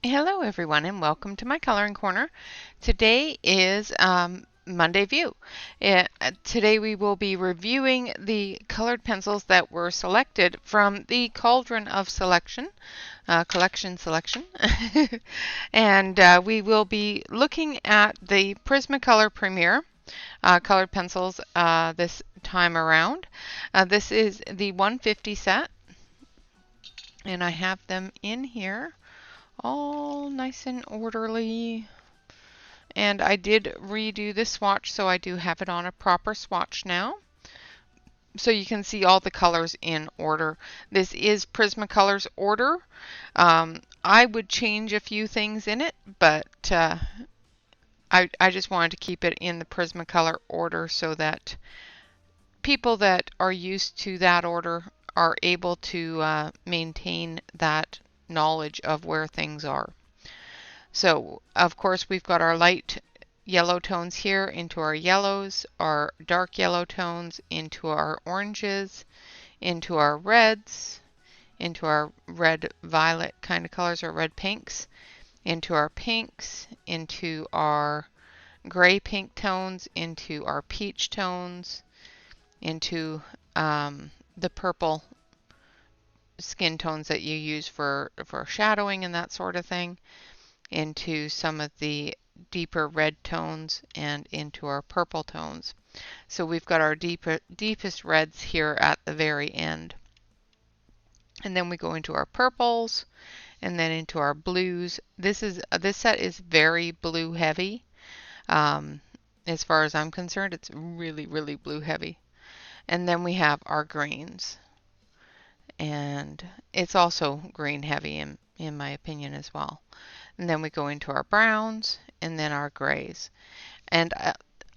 Hello everyone and welcome to my coloring corner. Today is Monday View. Today we will be reviewing the colored pencils that were selected from the Cauldron of Selection, collection selection. And we will be looking at the PrismaColor Premier colored pencils this time around. This is the 150 set and I have them in here all nice and orderly. And I did redo the swatch, so I do have it on a proper swatch now. So you can see all the colors in order. This is Prismacolor's order. I would change a few things in it, but I just wanted to keep it in the Prismacolor order so that people that are used to that order are able to maintain that knowledge of where things are. So, of course, we've got our light yellow tones here into our yellows, our dark yellow tones into our oranges, into our reds, into our red violet kind of colors or red pinks, into our pinks, into our gray pink tones, into our peach tones, into the purple skin tones that you use for shadowing and that sort of thing, into some of the deeper red tones and into our purple tones. So we've got our deepest reds here at the very end. And then we go into our purples and then into our blues. This set is very blue heavy. As far as I'm concerned, it's really, really blue heavy. And then we have our greens. And it's also green heavy in my opinion as well. And then we go into our browns and then our grays. And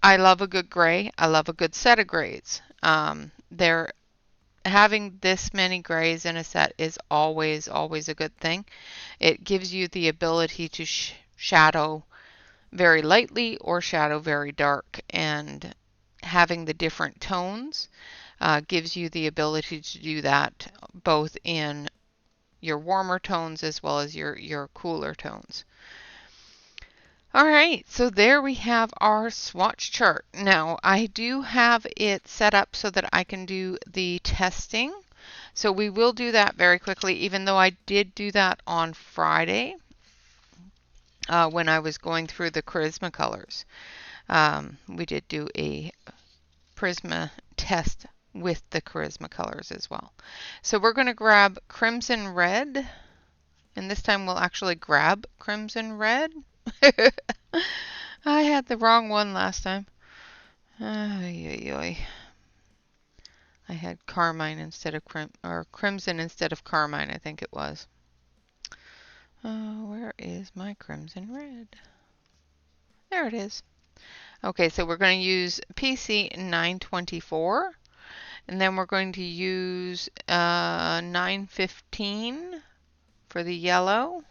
I love a good gray. I love a good set of grays. Having this many grays in a set is always a good thing. It gives you the ability to shadow very lightly or shadow very dark. And having the different tones gives you the ability to do that both in your warmer tones as well as your cooler tones. All right, so there we have our swatch chart. Now, I do have it set up so that I can do the testing. So we will do that very quickly, even though I did do that on Friday when I was going through the Prismacolors. We did do a Prisma test with the Prismacolors as well. So we're going to grab Crimson Red, and this time we'll actually grab Crimson Red. I had the wrong one last time. I had Carmine instead of Crimson instead of Carmine, I think it was. Where is my Crimson Red? There it is. Okay, so we're going to use PC 924. And then we're going to use 915 for the yellow,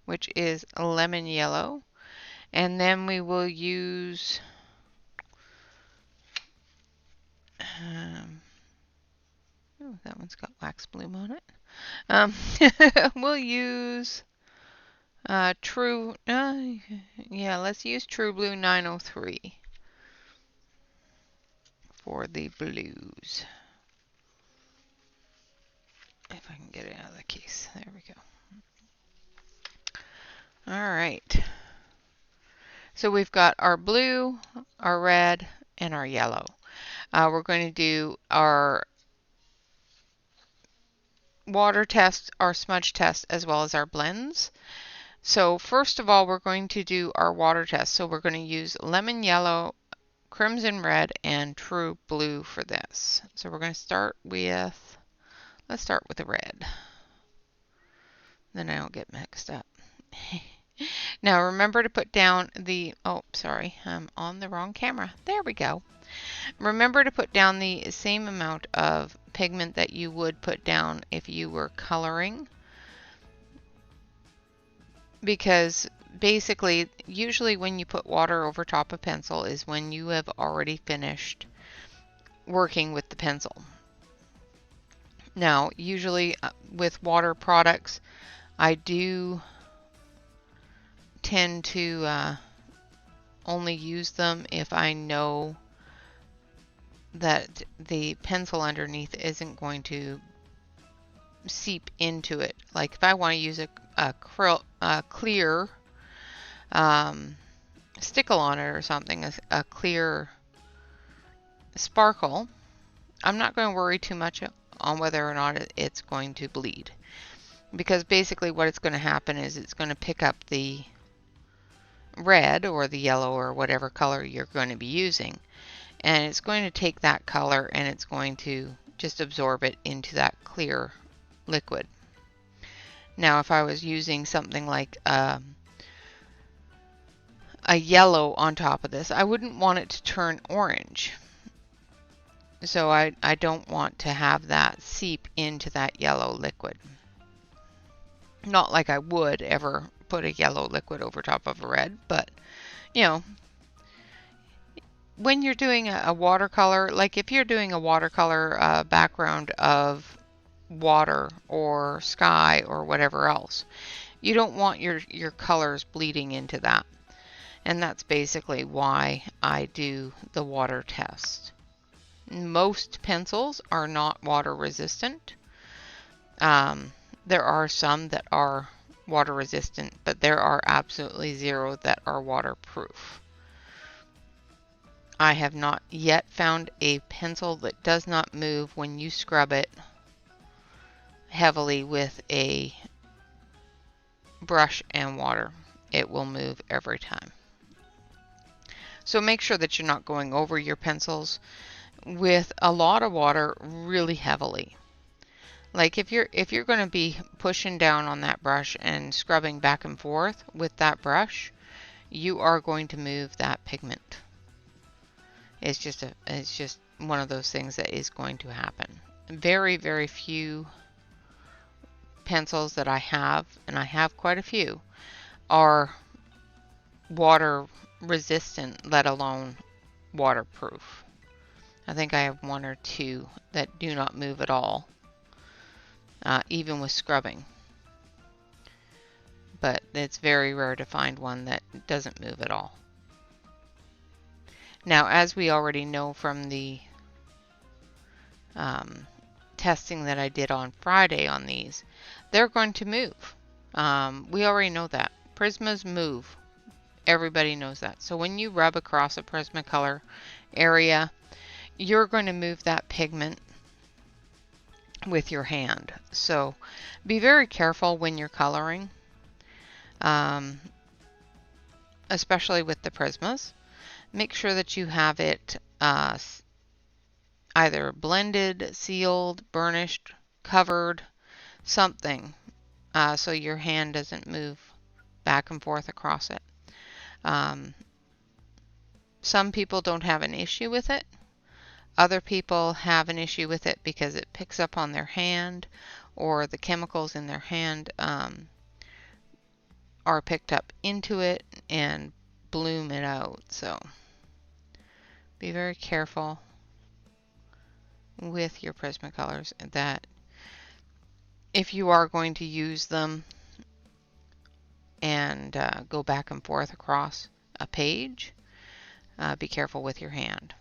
which is lemon yellow. And then we will use that one's got wax bloom on it. We'll use let's use True Blue 903 for the blues. If I can get it out of the case. There we go. All right. So we've got our blue, our red, and our yellow. We're going to do our water test, our smudge test, as well as our blends. So first of all, we're going to do our water test. So we're going to use lemon yellow, crimson red, and true blue for this. So we're going to start with, let's start with the red. Then I don't get mixed up. Now remember to put down the, oh, sorry, I'm on the wrong camera. There we go. Remember to put down the same amount of pigment that you would put down if you were coloring. Because basically, usually when you put water over top of pencil is when you have already finished working with the pencil. Now, usually with water products, I do tend to only use them if I know that the pencil underneath isn't going to seep into it. Like if I want to use a clear stickle on it or something, a clear sparkle, I'm not going to worry too much on whether or not it's going to bleed. Because basically what it's going to happen is it's going to pick up the red or the yellow or whatever color you're going to be using, and it's going to take that color and it's going to just absorb it into that clear liquid. Now if I was using something like a yellow on top of this, I wouldn't want it to turn orange. So I don't want to have that seep into that yellow liquid. Not like I would ever put a yellow liquid over top of a red, but you know, when you're doing a watercolor, like if you're doing a watercolor background of water or sky or whatever else, you don't want your colors bleeding into that. And that's basically why I do the water test. Most pencils are not water resistant. There are some that are water resistant, but there are absolutely zero that are waterproof. I have not yet found a pencil that does not move when you scrub it heavily with a brush and water. It will move every time. So make sure that you're not going over your pencils with a lot of water really heavily. Like if you're going to be pushing down on that brush and scrubbing back and forth with that brush, you are going to move that pigment. It's just one of those things that is going to happen. Very, very few pencils that I have, and I have quite a few, are water resistant, let alone waterproof. I think I have one or two that do not move at all, even with scrubbing. But it's very rare to find one that doesn't move at all. Now, as we already know from the testing that I did on Friday on these, they're going to move. We already know that. Prismas move. Everybody knows that. So when you rub across a PrismaColor area, you're going to move that pigment with your hand. So be very careful when you're coloring, especially with the Prismas. Make sure that you have it either blended, sealed, burnished, covered, something, so your hand doesn't move back and forth across it. Some people don't have an issue with it. Other people have an issue with it because it picks up on their hand, or the chemicals in their hand are picked up into it and bloom it out. So be very careful with your Prismacolors that if you are going to use them and go back and forth across a page, be careful with your hand.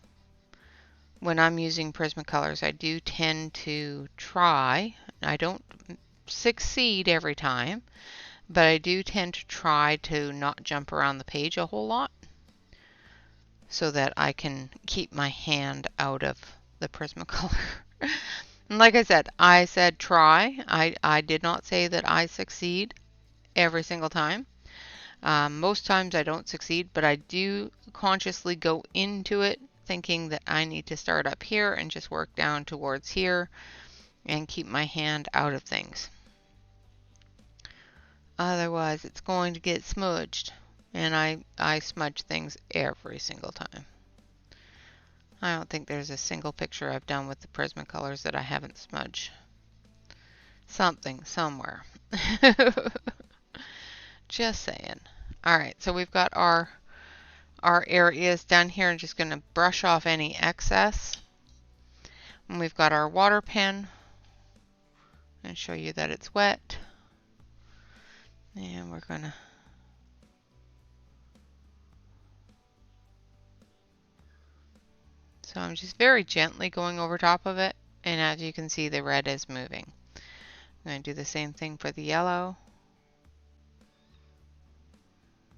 When I'm using Prismacolors, I do tend to try, I don't succeed every time, but I do tend to try to not jump around the page a whole lot so that I can keep my hand out of the Prismacolor. And like I said try. I did not say that I succeed every single time. Most times I don't succeed, but I do consciously go into it thinking that I need to start up here and just work down towards here and keep my hand out of things. Otherwise it's going to get smudged, and I smudge things every single time. I don't think there's a single picture I've done with the Prismacolors that I haven't smudged something somewhere. Just saying. Alright, so we've got our areas down here. I'm just going to brush off any excess. And we've got our water pen. going to show you that it's wet. And we're going to so I'm just very gently going over top of it, and as you can see, the red is moving. I'm going to do the same thing for the yellow,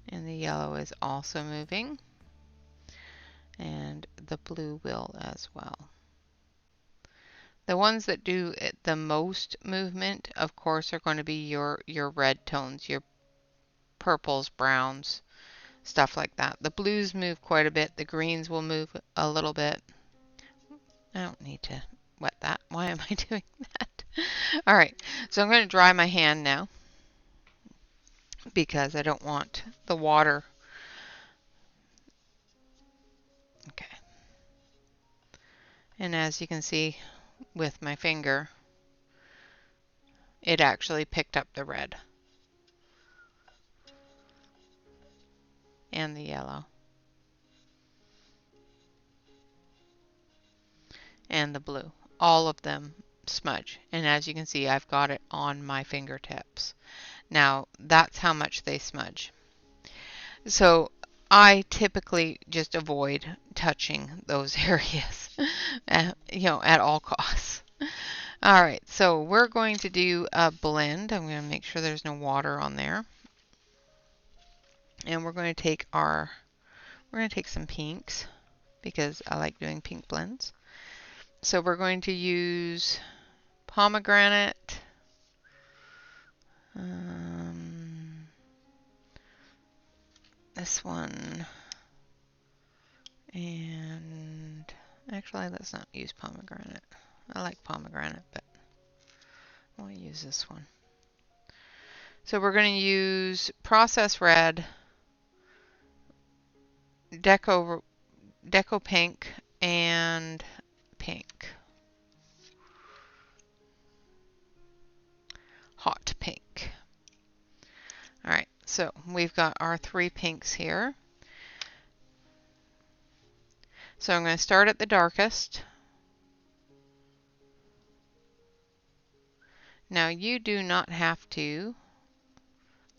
and the yellow is also moving, and the blue will as well. The ones that do the most movement, of course, are going to be your red tones, your purples, browns, stuff like that. The blues move quite a bit. The greens will move a little bit. I don't need to wet that. Why am I doing that? All right, so I'm going to dry my hand now because I don't want the water. Okay. And as you can see with my finger, it actually picked up the red and the yellow and the blue. All of them smudge. And as you can see, I've got it on my fingertips. Now, that's how much they smudge. So I typically just avoid touching those areas, at all costs. All right, so we're going to do a blend. I'm going to make sure there's no water on there. And we're going to take some pinks because I like doing pink blends. So we're going to use pomegranate, this one, and actually let's not use pomegranate. I like pomegranate, but I want to use this one. So we're going to use processed red, deco pink, and pink. Hot pink. All right, so we've got our 3 pinks here. So I'm going to start at the darkest. Now you do not have to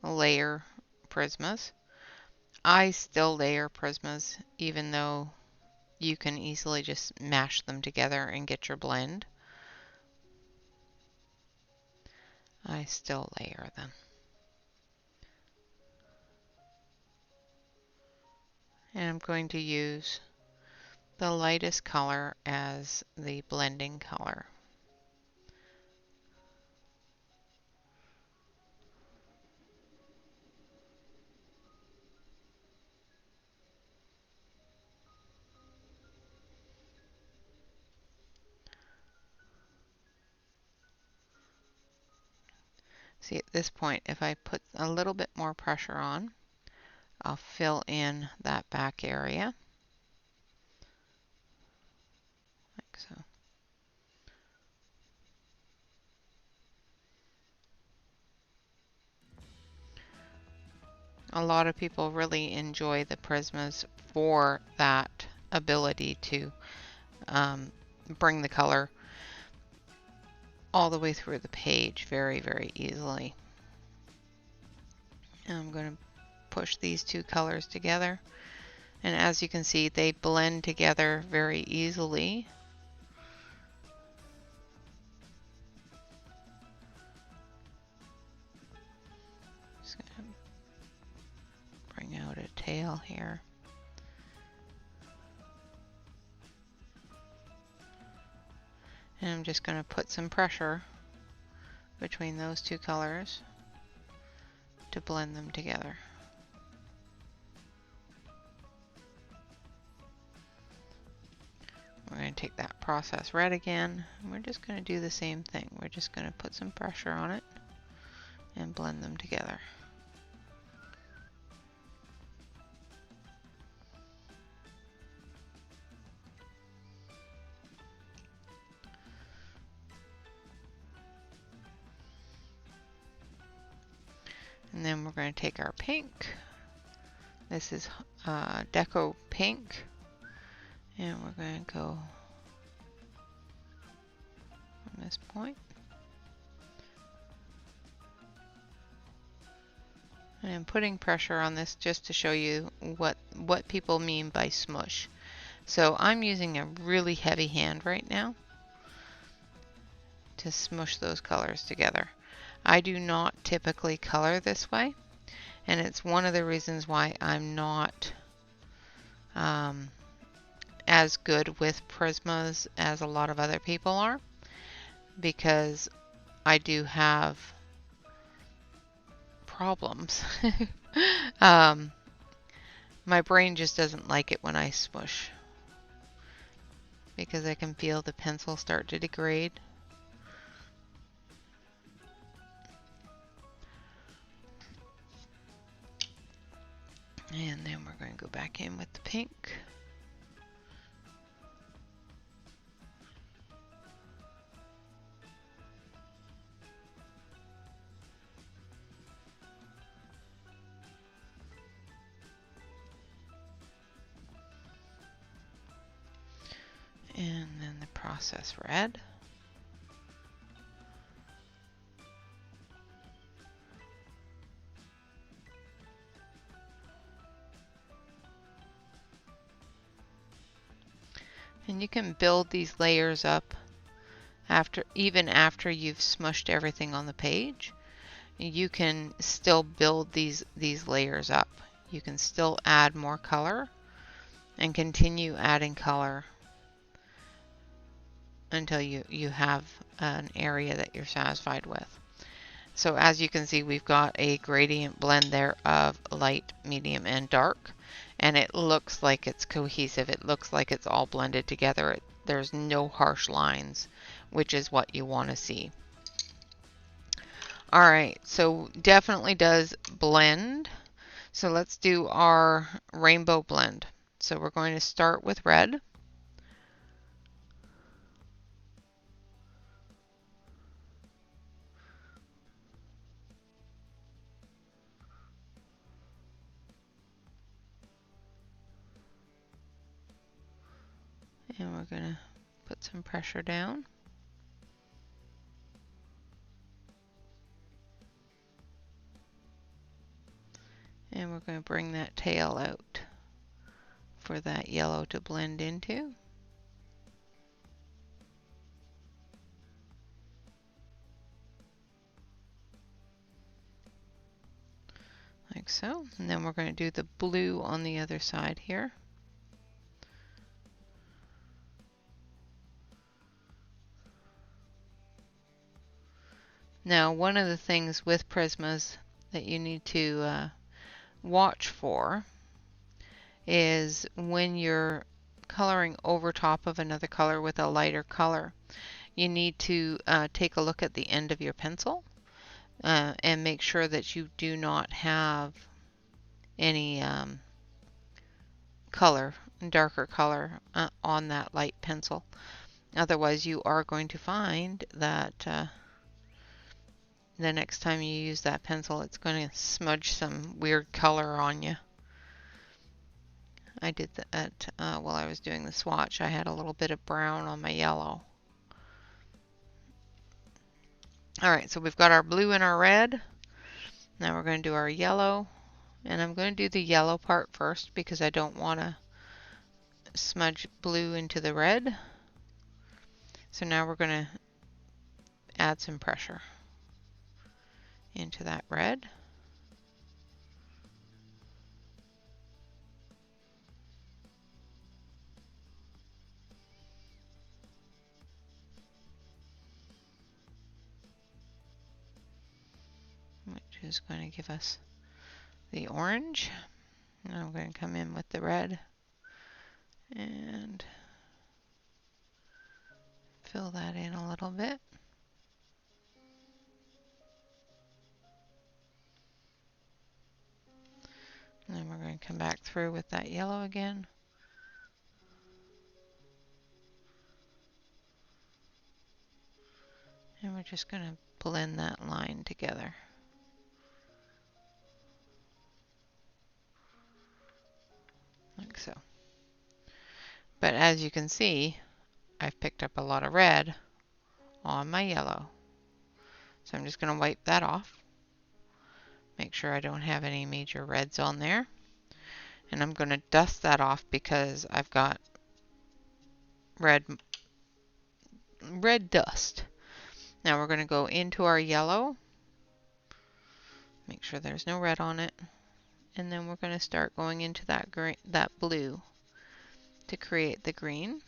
layer Prismas. I still layer Prismas even though you can easily just mash them together and get your blend. I still layer them. And I'm going to use the lightest color as the blending color. See, at this point, if I put a little bit more pressure on, I'll fill in that back area, like so. A lot of people really enjoy the Prismas for that ability to bring the color all the way through the page very, very easily. And I'm going to push these 2 colors together. And as you can see, they blend together very easily. Just going to bring out a tail here. And I'm just going to put some pressure between those 2 colors to blend them together. We're going to take that processed red again, and we're just going to do the same thing. We're just going to put some pressure on it and blend them together. And then we're going to take our pink. This is Deco Pink. And we're going to go from this point. And I'm putting pressure on this just to show you what people mean by smush. So I'm using a really heavy hand right now to smush those colors together. I do not typically color this way, and it's one of the reasons why I'm not as good with Prismas as a lot of other people are, because I do have problems. My brain just doesn't like it when I smush, because I can feel the pencil start to degrade. And then we're going to go back in with the pink. And then the process red. And you can build these layers up even after you've smushed everything on the page. You can still build these layers up. You can still add more color and continue adding color until you have an area that you're satisfied with. So as you can see, we've got a gradient blend there of light, medium, and dark, and it looks like it's cohesive. It looks like it's all blended together. There's no harsh lines, which is what you want to see. All right, so definitely does blend. So let's do our rainbow blend. So we're going to start with red. And we're going to put some pressure down. And we're going to bring that tail out for that yellow to blend into. Like so. And then we're going to do the blue on the other side here. Now, one of the things with Prismas that you need to watch for is when you're coloring over top of another color with a lighter color, you need to take a look at the end of your pencil and make sure that you do not have any darker color on that light pencil. Otherwise, you are going to find that the next time you use that pencil, it's going to smudge some weird color on you. I did that while I was doing the swatch. I had a little bit of brown on my yellow. Alright, so we've got our blue and our red. Now we're going to do our yellow. And I'm going to do the yellow part first because I don't want to smudge blue into the red. So now we're going to add some pressure into that red. Which is going to give us the orange. Now I'm going to come in with the red and fill that in a little bit. And then we're going to come back through with that yellow again. And we're just going to blend that line together. Like so. But as you can see, I've picked up a lot of red on my yellow. So I'm just going to wipe that off. Make sure I don't have any major reds on there. And I'm going to dust that off because I've got red dust. Now we're going to go into our yellow. Make sure there's no red on it. And then we're going to start going into that green, that blue to create the green.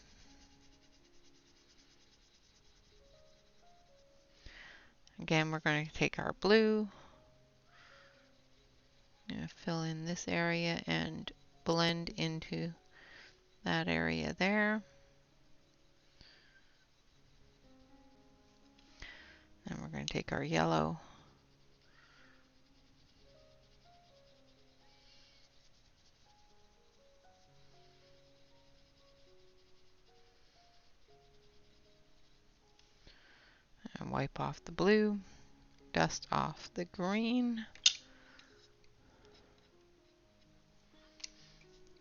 Again, we're going to take our blue, fill in this area and blend into that area there. Then we're going to take our yellow, and wipe off the blue, dust off the green.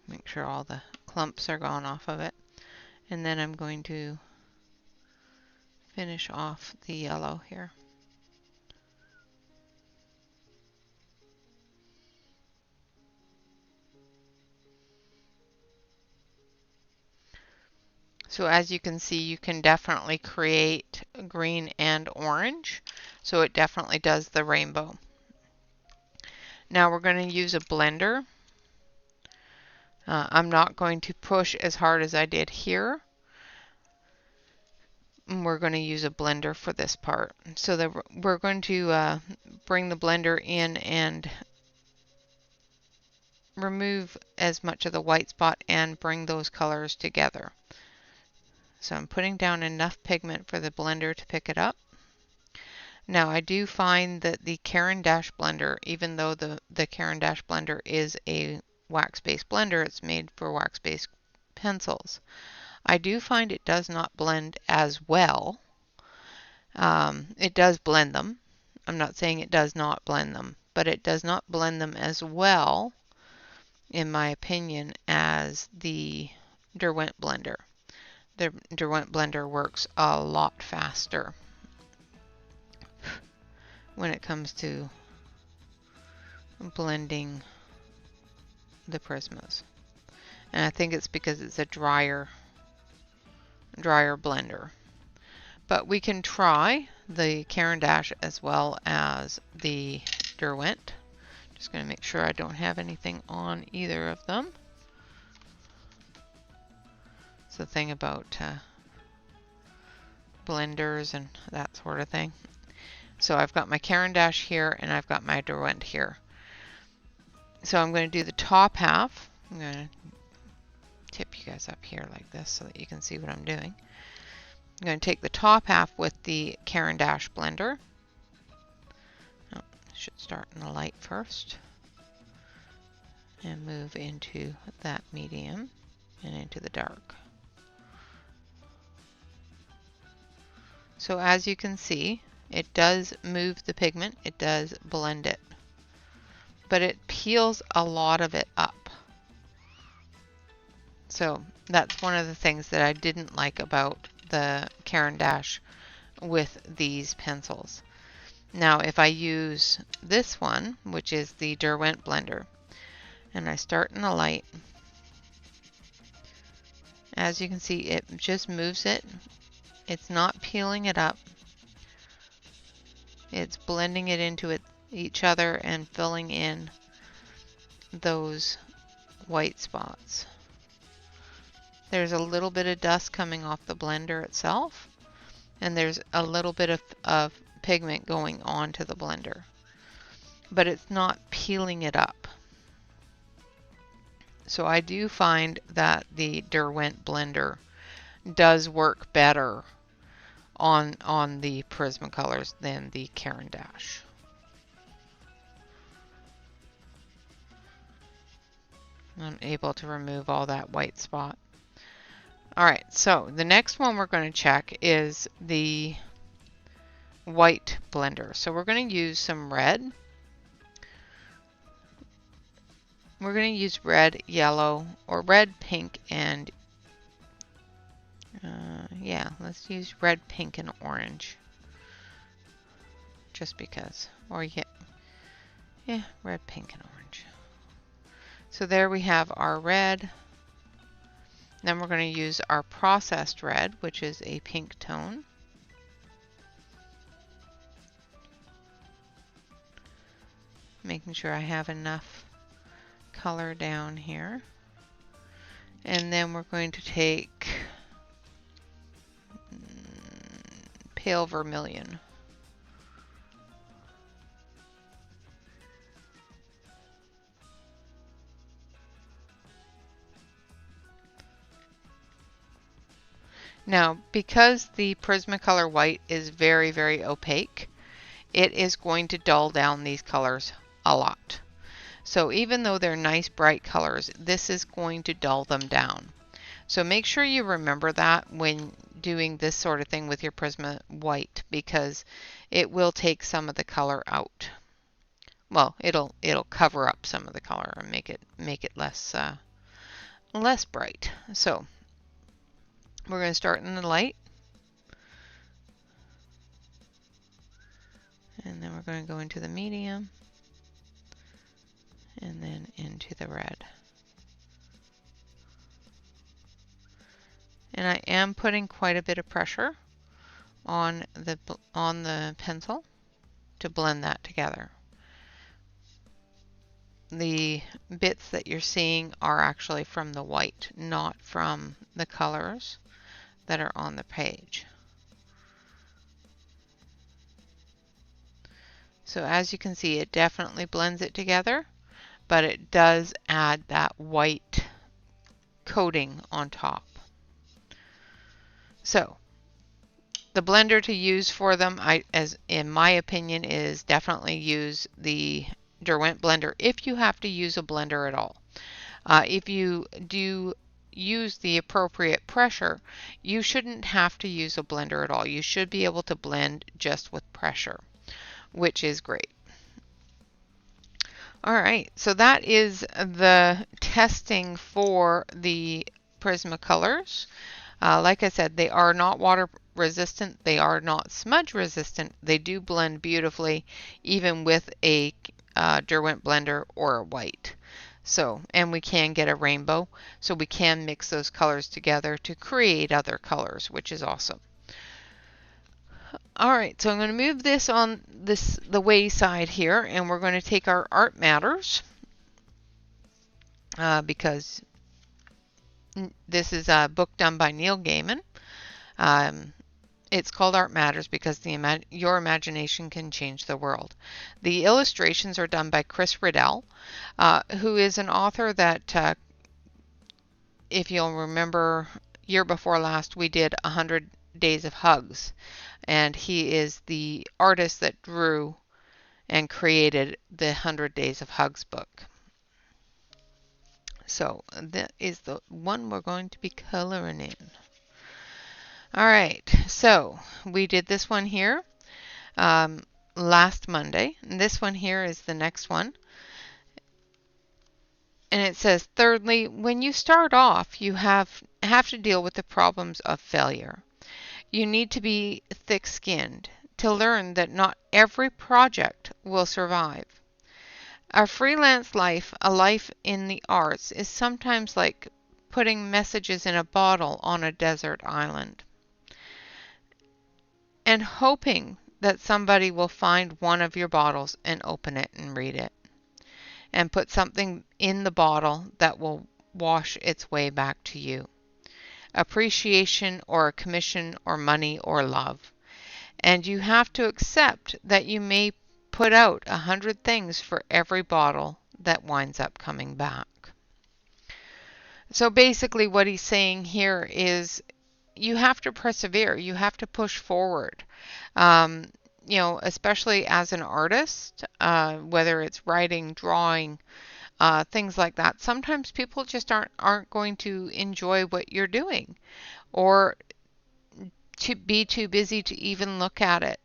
Make sure all the clumps are gone off of it. And then I'm going to finish off the yellow here. So as you can see, you can definitely create green and orange. So it definitely does the rainbow. Now we're going to use a blender. I'm not going to push as hard as I did here. We're going to use a blender for this part. So that we're going to bring the blender in and remove as much of the white spot and bring those colors together. So I'm putting down enough pigment for the blender to pick it up. Now I do find that the Caran d'Ache blender, even though the Caran d'Ache blender is a wax-based blender, it's made for wax-based pencils. I do find it does not blend as well. It does blend them. I'm not saying it does not blend them, but it does not blend them as well, in my opinion, as the Derwent blender. The Derwent blender works a lot faster when it comes to blending the Prismas. And I think it's because it's a drier blender. But we can try the Caran d'Ache as well as the Derwent. Just going to make sure I don't have anything on either of them. It's the thing about blenders and that sort of thing. So I've got my Caran d'Ache here and I've got my Derwent here. So I'm going to do the top half. I'm going to tip you guys up here like this so that you can see what I'm doing. I'm going to take the top half with the Caran d'Ache blender. Oh, I should start in the light first. And move into that medium and into the dark. So as you can see, it does move the pigment, it does blend it, but it peels a lot of it up. So that's one of the things that I didn't like about the Caran d'Ache with these pencils. Now if I use this one, which is the Derwent blender, and I start in the light, as you can see, it just moves it. It's not peeling it up. It's blending it into each other and filling in those white spots. There's a little bit of dust coming off the blender itself, and there's a little bit of pigment going onto the blender, but it's not peeling it up. So I do find that the Derwent blender does work better on the PrismaColors than the Caran d'Ache. I'm able to remove all that white spot. Alright, so the next one we're going to check is the white blender. So we're going to use some red. We're going to use red, yellow, or red, pink, and yeah, let's use red, pink, and orange. Just because. Or Yeah, red, pink, and orange. So there we have our red. Then we're going to use our processed red, which is a pink tone. Making sure I have enough color down here. And then we're going to take pale vermilion. Now, because the Prismacolor white is very, very opaque, it is going to dull down these colors a lot. So even though they're nice bright colors, this is going to dull them down. So make sure you remember that when doing this sort of thing with your Prisma white, because it will take some of the color out. Well, it'll cover up some of the color and make it less less bright. So we're going to start in the light, and then we're going to go into the medium, and then into the red. And I am putting quite a bit of pressure on the pencil to blend that together. The bits that you're seeing are actually from the white, not from the colors that are on the page. So as you can see, it definitely blends it together, but it does add that white coating on top. So the blender to use for them, as in my opinion, is definitely use the Derwent blender if you have to use a blender at all. If you do use the appropriate pressure, you shouldn't have to use a blender at all. You should be able to blend just with pressure, which is great. All right, so that is the testing for the Prismacolors. Like I said, they are not water resistant, they are not smudge resistant. They do blend beautifully even with a Derwent blender or a white. So, and we can get a rainbow, so we can mix those colors together to create other colors, which is awesome. All right, so I'm going to move this on the way side here, and we're going to take our Art Matters because this is a book done by Neil Gaiman. It's called Art Matters because your imagination can change the world. The illustrations are done by Chris Riddell, who is an author that, if you'll remember, year before last we did 100 Days of Hugs, and he is the artist that drew and created the 100 Days of Hugs book. So that is the one we're going to be coloring in. All right, so we did this one here last Monday, and this one here is the next one. And it says, thirdly, when you start off, you have to deal with the problems of failure. You need to be thick-skinned to learn that not every project will survive. A freelance life, a life in the arts, is sometimes like putting messages in a bottle on a desert island and hoping that somebody will find one of your bottles and open it and read it and put something in the bottle that will wash its way back to you. Appreciation or a commission or money or love. And you have to accept that you may put out 100 things for every bottle that winds up coming back. So basically what he's saying here is you have to persevere. You have to push forward. You know, especially as an artist, whether it's writing, drawing, things like that. Sometimes people just aren't going to enjoy what you're doing, or to be too busy to even look at it.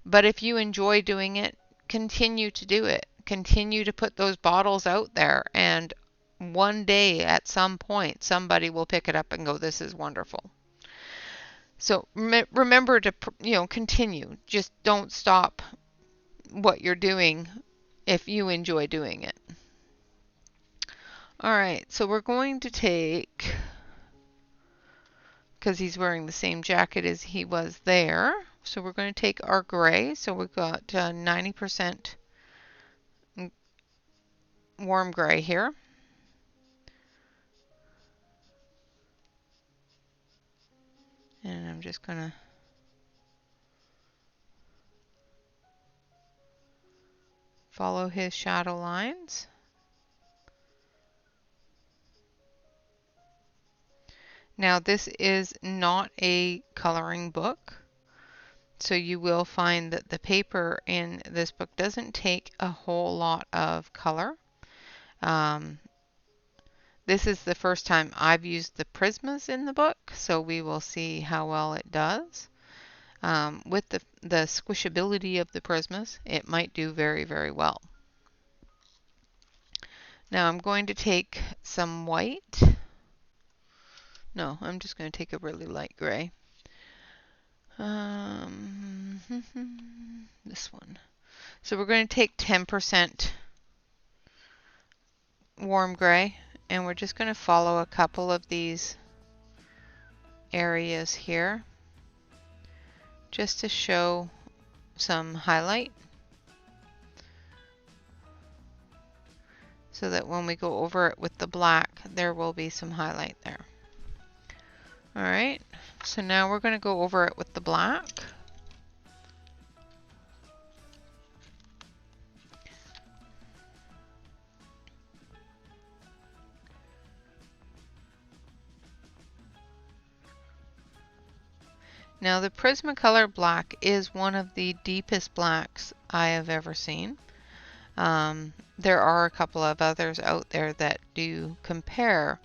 But if you enjoy doing it, continue to do it. Continue to put those bottles out there, and one day at some point somebody will pick it up and go, this is wonderful. So remember to continue. Just don't stop what you're doing if you enjoy doing it. All right, so we're going to take, because he's wearing the same jacket as he was there, so we're going to take our gray. So we've got 90% warm gray here. And I'm just going to follow his shadow lines. Now this is not a coloring book, so you will find that the paper in this book doesn't take a whole lot of color. This is the first time I've used the Prismas in the book, so we will see how well it does. With the squishability of the Prismas, it might do very, very well. Now I'm going to take some white. No, I'm just going to take a really light gray. This one. So we're going to take 10% warm gray, and we're just going to follow a couple of these areas here just to show some highlight, so that when we go over it with the black, there will be some highlight there. All right, so now we're going to go over it with the black. Now the PrismaColor black is one of the deepest blacks I have ever seen. There are a couple of others out there that do compare,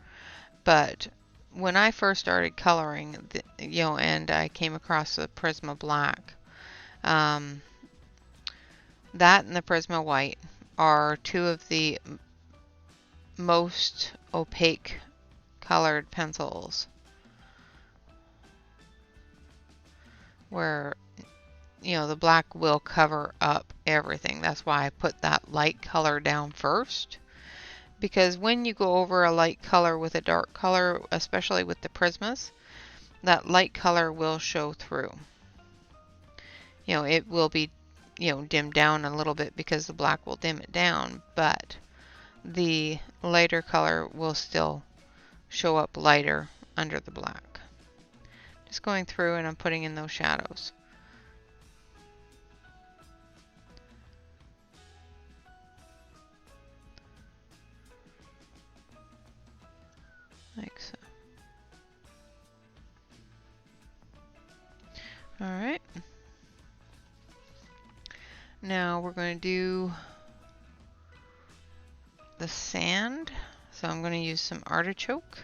but when I first started coloring, and I came across the Prisma black, that and the Prisma white are two of the most opaque colored pencils, where the black will cover up everything. That's why I put that light color down first, because when you go over a light color with a dark color, especially with the Prismas, that light color will show through. It will be dimmed down a little bit because the black will dim it down, but the lighter color will still show up lighter under the black. Just going through and I'm putting in those shadows. Like so. All right. Now we're going to do the sand. So I'm going to use some artichoke.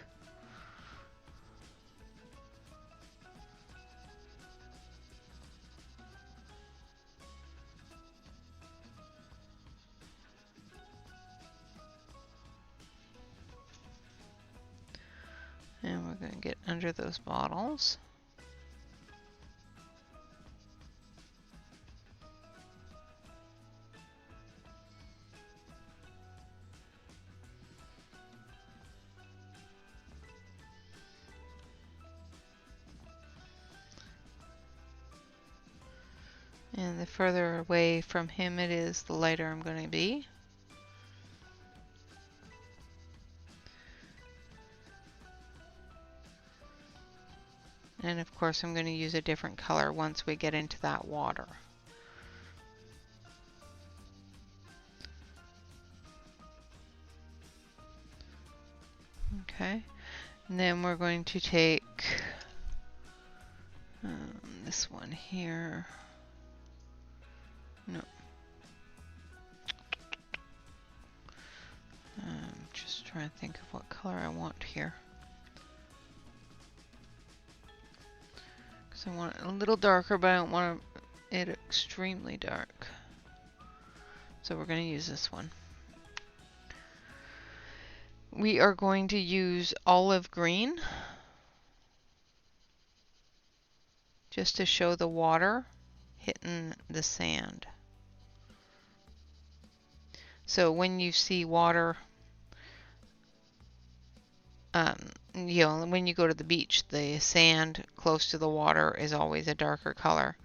And we're going to get under those bottles. And the further away from him it is, the lighter I'm going to be. And of course I'm going to use a different color once we get into that water. Okay, and then we're going to take this one here. No. Just trying to think of what color I want here. Because I want it a little darker, but I don't want it extremely dark. So we're going to use this one. We are going to use olive green just to show the water hitting the sand. So when you see water, you know, when you go to the beach, the sand close to the water is always a darker color.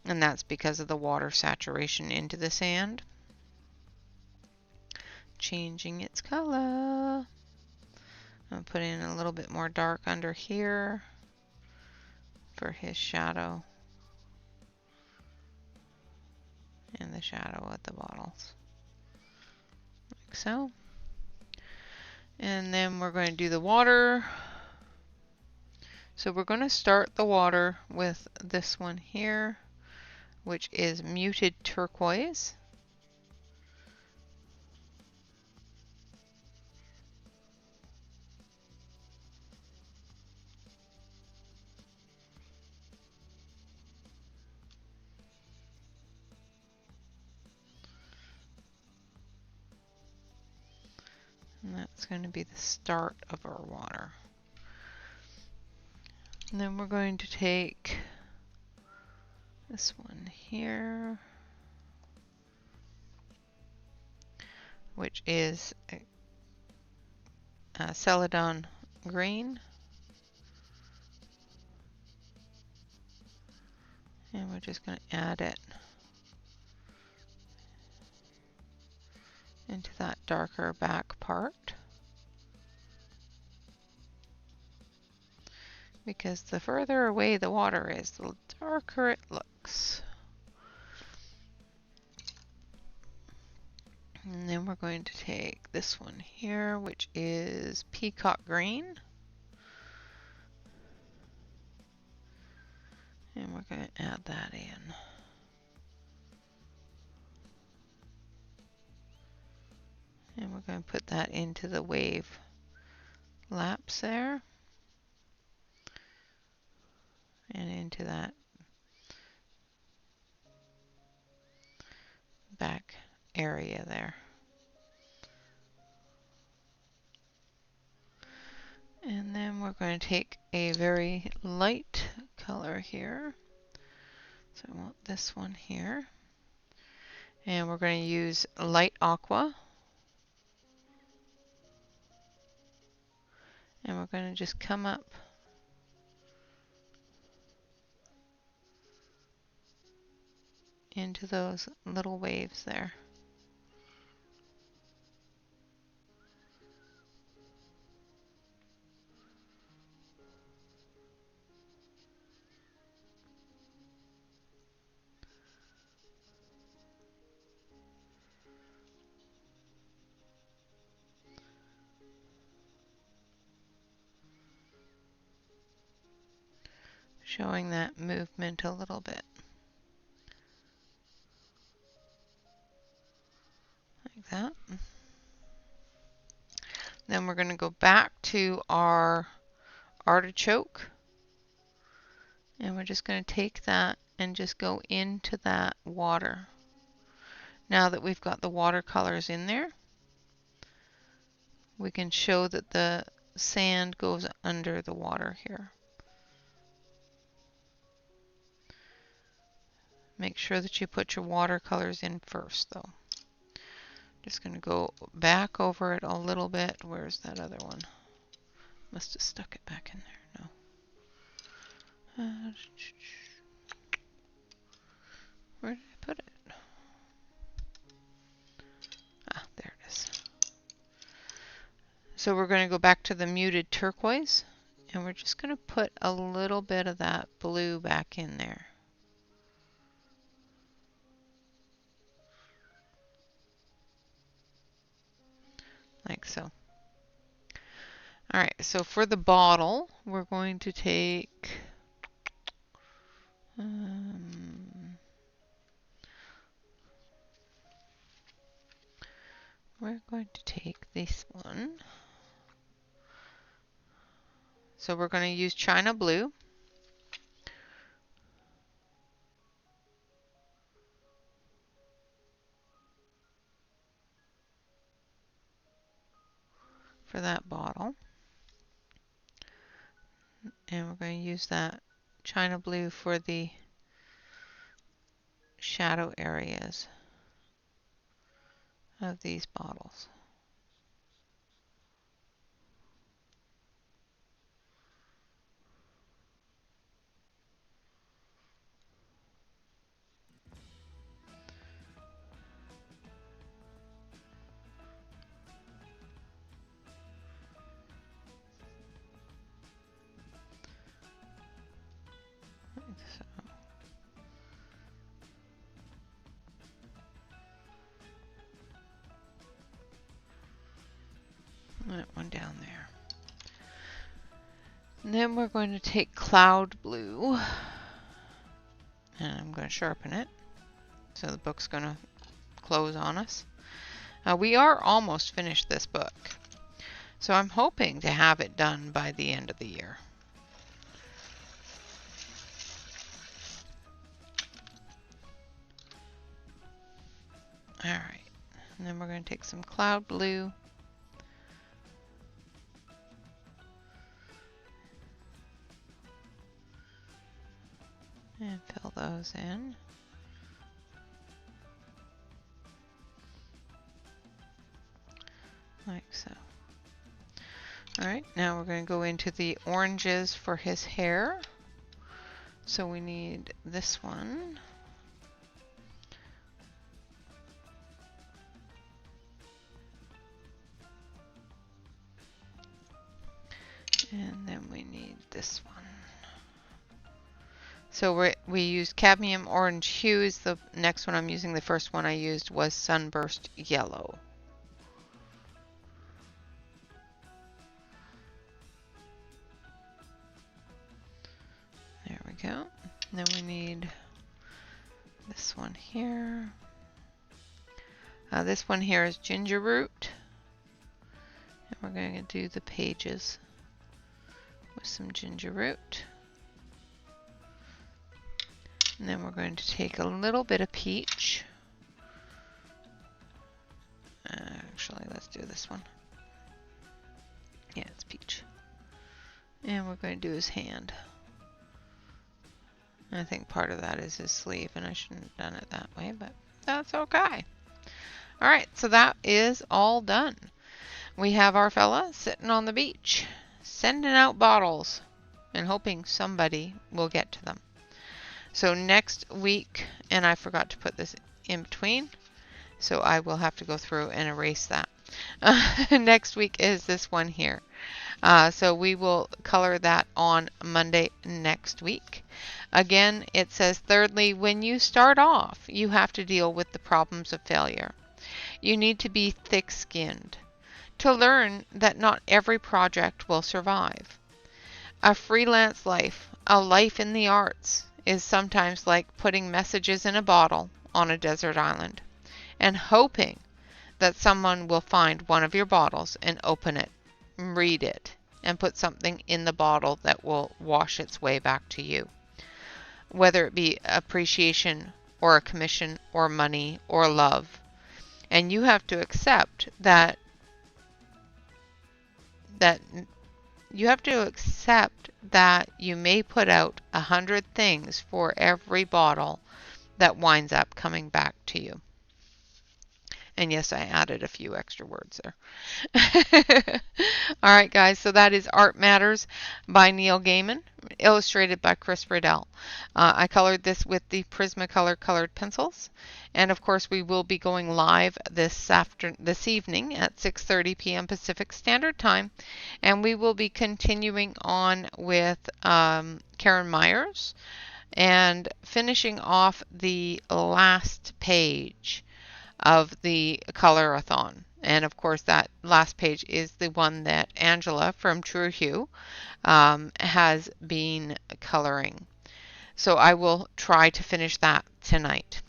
And that's because of the water saturation into the sand. Changing its color. I'm putting in a little bit more dark under here for his shadow and the shadow at the bottles, like so. And then we're going to do the water. So we're going to start the water with this one here, which is muted turquoise. And that's going to be the start of our water. And then we're going to take this one here, which is Celadon green. And we're just going to add it into that darker back part. Because the further away the water is, the darker it looks. And then we're going to take this one here, which is peacock green. And we're going to add that in. And we're going to put that into the wave laps there. And into that back area there. And then we're going to take a very light color here. So I want this one here. And we're going to use light aqua. And we're going to just come up into those little waves there. Showing that movement a little bit. Like that. Then we're going to go back to our artichoke. And we're just going to take that and just go into that water. Now that we've got the watercolors in there, we can show that the sand goes under the water here. Make sure that you put your watercolors in first though. Just going to go back over it a little bit. Where's that other one? Must have stuck it back in there. No. Where did I put it? Ah, there it is. So we're going to go back to the muted turquoise, and we're just going to put a little bit of that blue back in there. Like so. Alright, so for the bottle, we're going to take this one. So we're going to use China Blue. For that bottle. And we're going to use that China Blue for the shadow areas of these bottles. That one down there. And then we're going to take cloud blue, and I'm going to sharpen it. So the book's going to close on us. We are almost finished this book. So I'm hoping to have it done by the end of the year. Alright, and then we're going to take some cloud blue. And fill those in. Like so. Alright, now we're going to go into the oranges for his hair. So we need this one. And then we need this one. So we used cadmium orange hue is the next one I'm using. The first one I used was sunburst yellow. There we go. And then we need this one here. This one here is ginger root. And we're going to do the pages with some ginger root. And then we're going to take a little bit of peach. Actually, let's do this one. Yeah, it's peach. And we're going to do his hand. I think part of that is his sleeve, and I shouldn't have done it that way, but that's okay. Alright, so that is all done. We have our fella sitting on the beach, sending out bottles, and hoping somebody will get to them. So next week, and I forgot to put this in between, so I will have to go through and erase that. Next week is this one here. So we will color that on Monday next week. Again, it says, thirdly, when you start off, you have to deal with the problems of failure. You need to be thick-skinned to learn that not every project will survive. A freelance life, a life in the arts, is sometimes like putting messages in a bottle on a desert island and hoping that someone will find one of your bottles and open it, read it, and put something in the bottle that will wash its way back to you. Whether it be appreciation or a commission or money or love. And you have to accept that you may put out 100 things for every bottle that winds up coming back to you. And yes, I added a few extra words there. All right, guys, so that is Art Matters by Neil Gaiman, illustrated by Chris Riddell. I colored this with the PrismaColor colored pencils. And of course, we will be going live this evening at 6:30 p.m. Pacific Standard Time. And we will be continuing on with Karen Myers and finishing off the last page of the Colorathon. And of course, that last page is the one that Angela from True Hue has been coloring. So I will try to finish that tonight.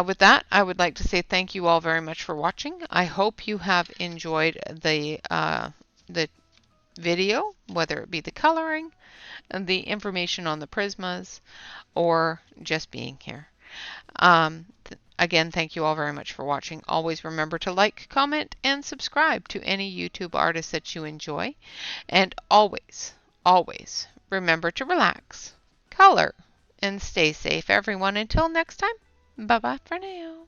With that, I would like to say thank you all very much for watching. I hope you have enjoyed the video, whether it be the coloring, the information on the Prismas, or just being here. Again, thank you all very much for watching. Always remember to like, comment, and subscribe to any YouTube artist that you enjoy. And always, always remember to relax, color, and stay safe, everyone. Until next time, bye-bye for now.